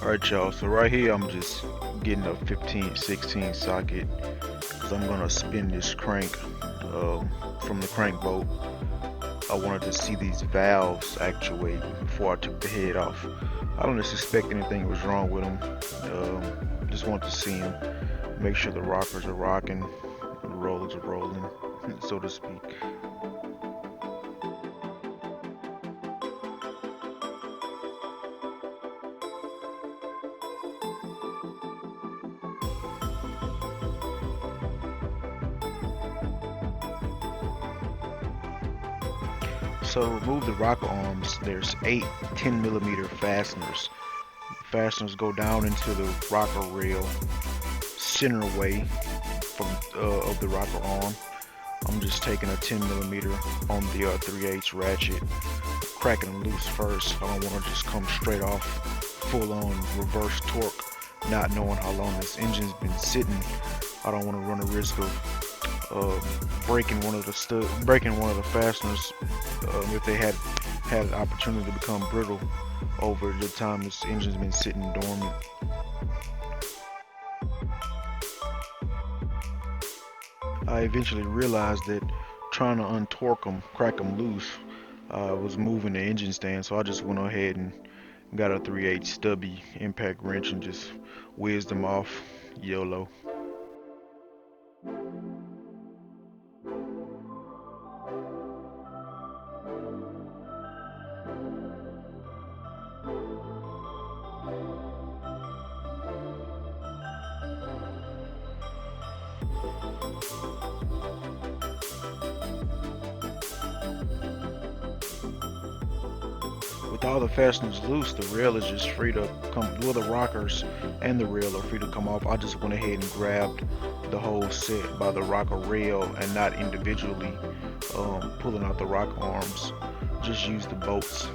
Alright y'all, so right here I'm just getting a 15-16 socket because I'm gonna spin this crank from the crank bolt. I wanted to see these valves actuate before I took the head off. I don't suspect anything was wrong with them. Just wanted to see them, make sure the rockers are rocking, the rollers are rolling, so to speak. So to remove the rocker arms, there's 8 10mm fasteners. Fasteners go down into the rocker rail, center away from of the rocker arm. I'm just taking a 10mm on the 3/8 ratchet, cracking them loose first. I don't want to just come straight off full on reverse torque, not knowing how long this engine's been sitting. I don't want to run the risk of breaking one of the fasteners if they had an opportunity to become brittle over the time this engine's been sitting dormant. I eventually realized that trying to untorque them, crack them loose, was moving the engine stand, so I just went ahead and got a 3/8 stubby impact wrench and just whizzed them off. YOLO. With all the fasteners loose, the rail is just free to come, well, the rockers and the rail are free to come off. I just went ahead and grabbed the whole set by the rocker rail and not individually pulling out the rocker arms. Just use the bolts,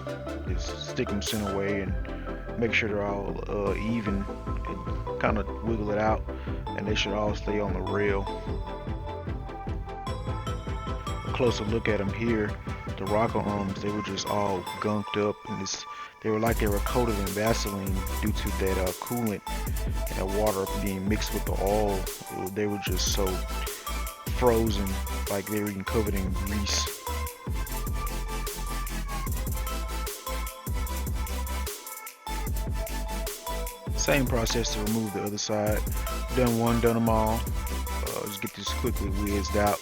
just stick them center way and make sure they're all even and kind of wiggle it out, and they should all stay on the rail. A closer look at them here. The rocker arms, they were just all gunked up, and they were like they were coated in Vaseline due to that coolant and that water being mixed with the oil. They were just so frozen, like they were even covered in grease. Same process to remove the other side. Done one, done them all. Just get this quickly whizzed out,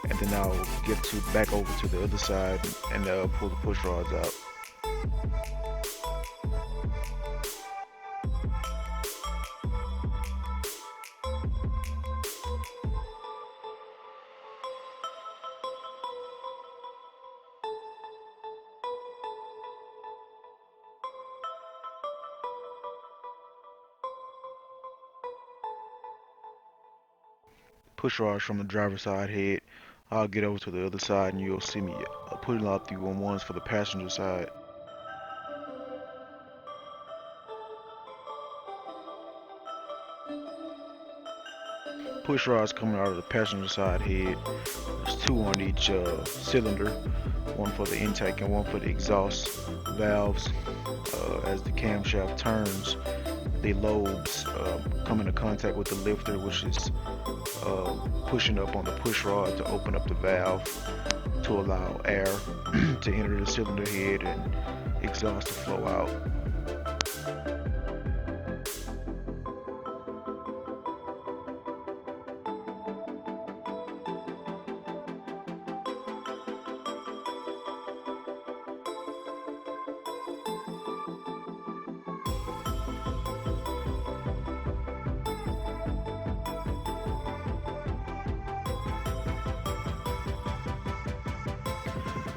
and then I'll get back over to the other side and pull the push rods out. Push rods from the driver's side head. I'll get over to the other side and you'll see me putting out the ones for the passenger side. Push rods coming out of the passenger side head. There's 2 on each cylinder, one for the intake and one for the exhaust valves. As the camshaft turns, the lobes come into contact with the lifter, which is pushing up on the push rod to open up the valve to allow air to enter the cylinder head and exhaust to flow out.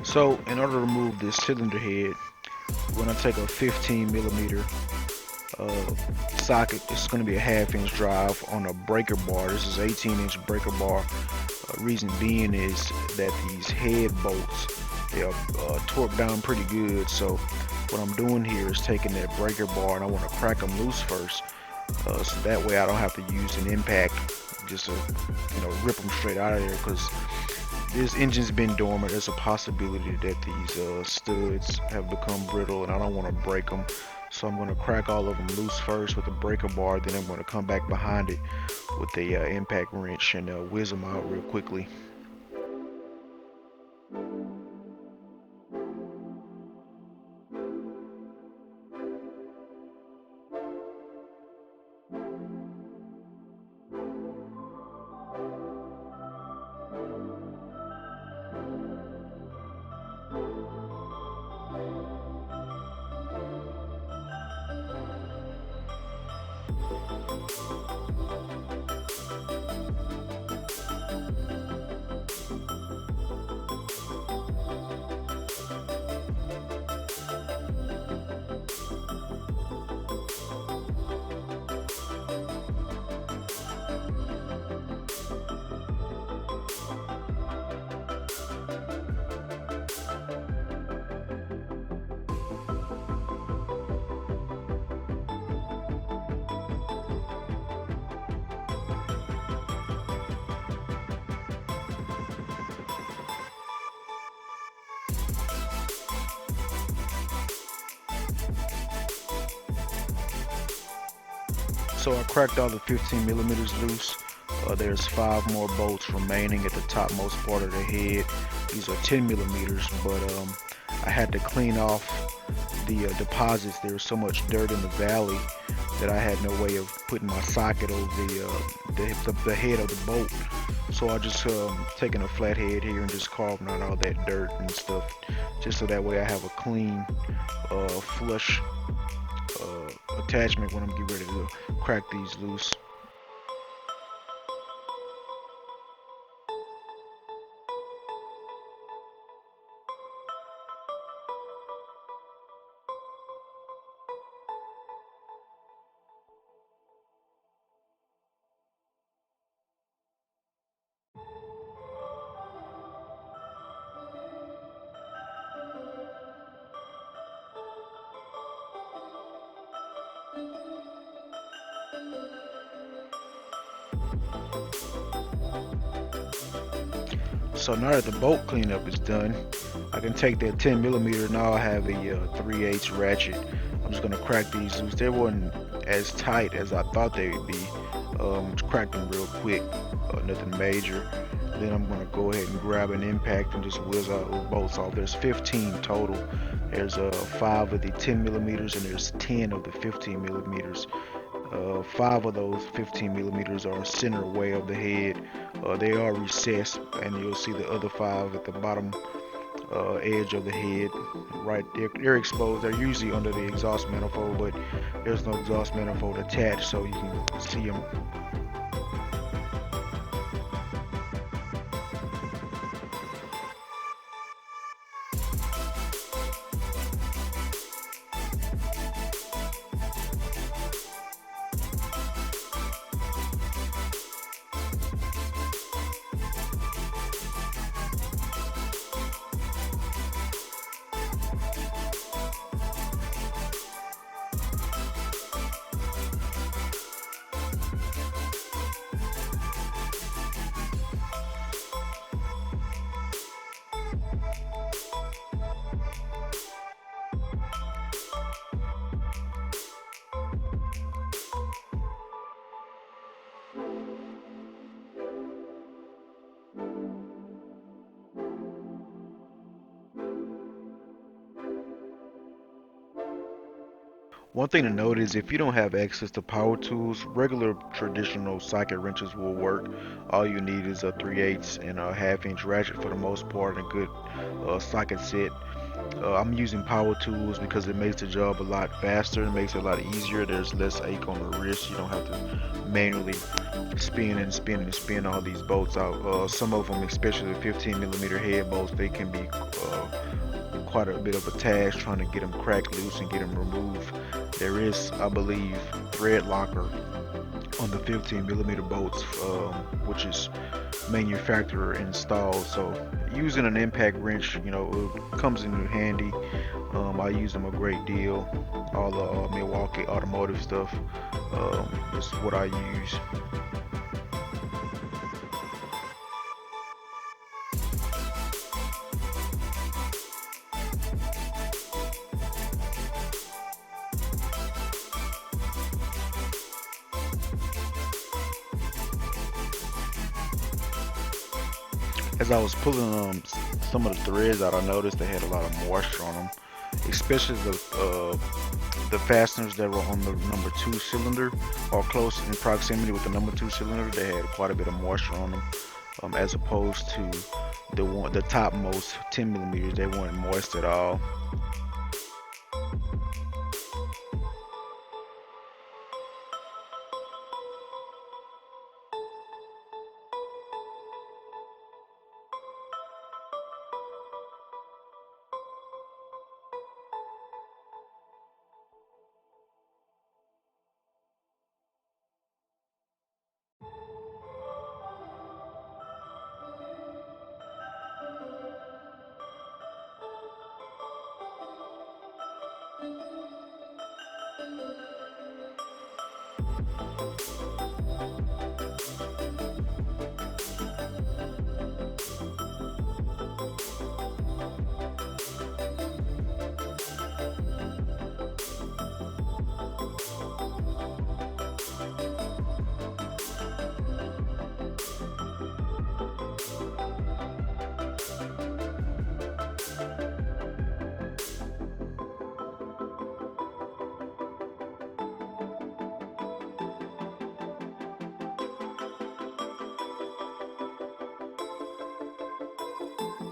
So in order to remove this cylinder head, we're going to take a 15mm socket. This is going to be a 1/2 inch drive on a breaker bar. This is 18-inch breaker bar. Reason being is that these head bolts, they are torqued down pretty good. So what I'm doing here is taking that breaker bar and I want to crack them loose first, so that way I don't have to use an impact just to rip them straight out of there, because this engine's been dormant. There's a possibility that these studs have become brittle, and I don't want to break them. So I'm going to crack all of them loose first with a breaker bar. Then I'm going to come back behind it with the impact wrench and whiz them out real quickly. So I cracked all the 15 millimeters loose. There's 5 more bolts remaining at the topmost part of the head. These are 10 millimeters, but I had to clean off the deposits. There was so much dirt in the valley that I had no way of putting my socket over the head of the bolt. So I just taking a flathead here and just carving out all that dirt and stuff, just so that way I have a clean, flush attachment when I'm getting ready to crack these loose. So now that the bolt cleanup is done, I can take that 10 millimeter. Now I have a 3/8 ratchet. I'm just gonna crack these loose. They weren't as tight as I thought they would be. Just crack them real quick, nothing major. Then I'm gonna go ahead and grab an impact and just whiz out those bolts off. There's 15 total. There's 5 of the 10 millimeters and there's 10 of the 15 millimeters. 5 of those 15 millimeters are center way of the head. They are recessed, and you'll see the other 5 at the bottom edge of the head. Right, they're exposed. They're usually under the exhaust manifold, but there's no exhaust manifold attached, so you can see them. One thing to note is if you don't have access to power tools, regular traditional socket wrenches will work. All you need is a 3/8 and a 1/2 inch ratchet for the most part and a good socket set. I'm using power tools because it makes the job a lot faster, it makes it a lot easier. There's less ache on the wrist. You don't have to manually spin and spin and spin all these bolts out. Some of them, especially the 15 millimeter head bolts, they can be quite a bit of a task trying to get them cracked loose and get them removed. There is, I believe, thread locker on the 15 millimeter bolts, which is manufacturer installed. So using an impact wrench, it comes in handy. I use them a great deal. All the Milwaukee automotive stuff is what I use. As I was pulling some of the threads out, I noticed they had a lot of moisture on them, especially the fasteners that were on the number two cylinder or close in proximity with the number two cylinder. They had quite a bit of moisture on them, as opposed to the topmost 10 millimeters. They weren't moist at all.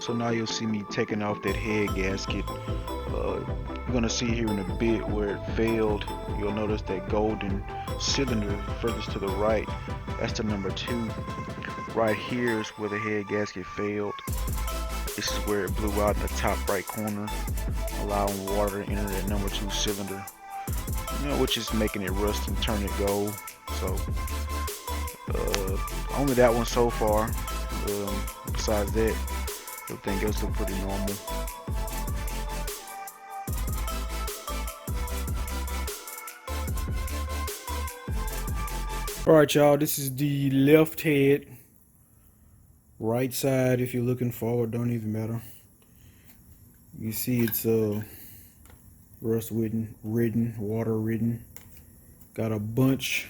So now you'll see me taking off that head gasket. You're gonna see here in a bit where it failed. You'll notice that golden cylinder furthest to the right. That's the number two. Right here is where the head gasket failed. This is where it blew out in the top right corner, allowing water to enter that number two cylinder. Which is making it rust and turn it gold. So only that one so far. Besides that, everything else look pretty normal. Alright, y'all, this is the left head. Right side, if you're looking forward, don't even matter. You see it's rust ridden, water ridden. Got a bunch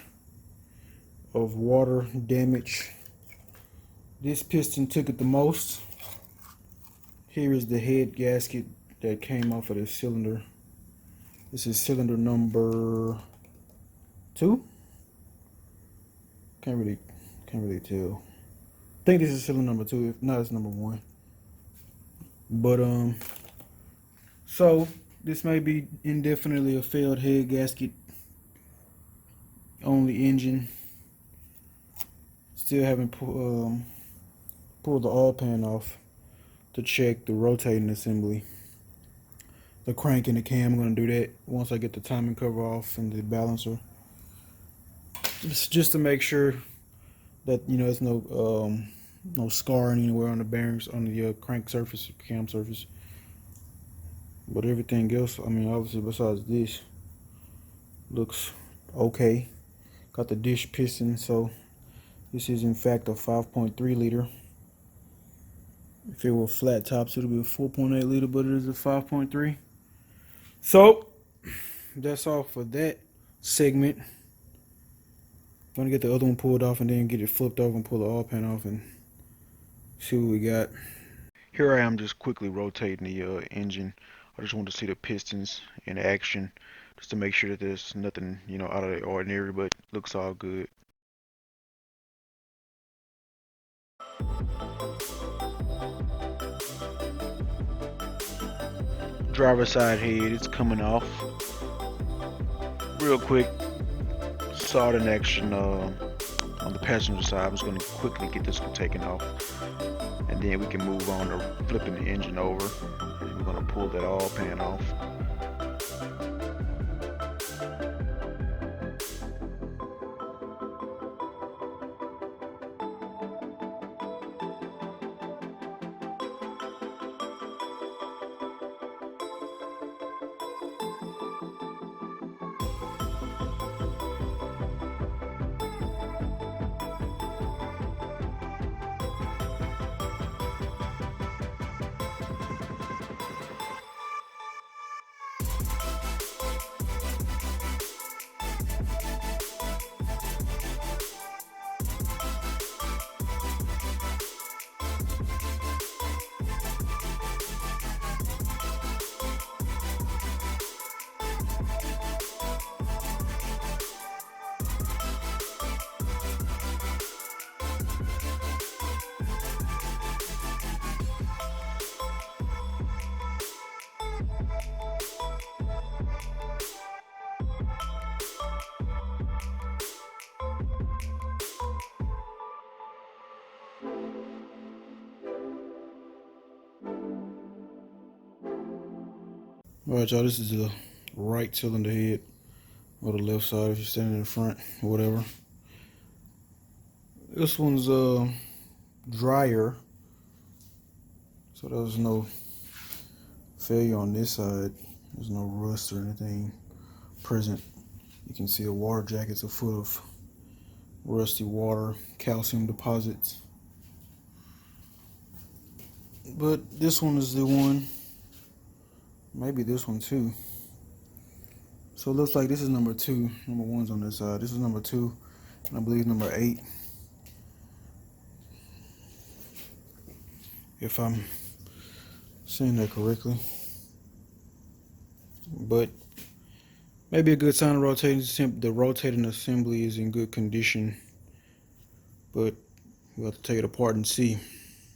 of water damage. This piston took it the most. Here is the head gasket that came off of the cylinder. This is cylinder number 2. Can't really tell. I think this is cylinder number 2. If not, it's number 1. But so this may be indefinitely a failed head gasket on the engine. Still haven't pulled the oil pan off to check the rotating assembly. The crank and the cam, I'm gonna do that once I get the timing cover off and the balancer. Just to make sure that there's no scarring anywhere on the bearings on the crank surface, cam surface. But everything else, I mean, obviously besides this, looks okay. Got the dish piston, so this is in fact a 5.3 liter. If it were flat tops, it would be a 4.8 liter, but it is a 5.3. So that's all for that segment. Gonna get the other one pulled off and then get it flipped over and pull the oil pan off and see what we got. Here I am just quickly rotating the engine. I just want to see the pistons in action, just to make sure that there's nothing, out of the ordinary, but looks all good. Driver side head, it's coming off real quick. Saw it in action on the passenger side. I was going to quickly get this one taken off, and then we can move on to flipping the engine over, and we're going to pull that oil pan off. Alright, y'all, this is the right cylinder head, or the left side if you're standing in front, or whatever. This one's drier, so there's no failure on this side. There's no rust or anything present. You can see the water jackets are full of rusty water, calcium deposits. But this one is the one, maybe this one too. So it looks like this is number 2. Number 1's on this side. This is number 2, and I believe number 8, if I'm saying that correctly. But maybe a good sign of rotating. The rotating assembly is in good condition, but we'll have to take it apart and see.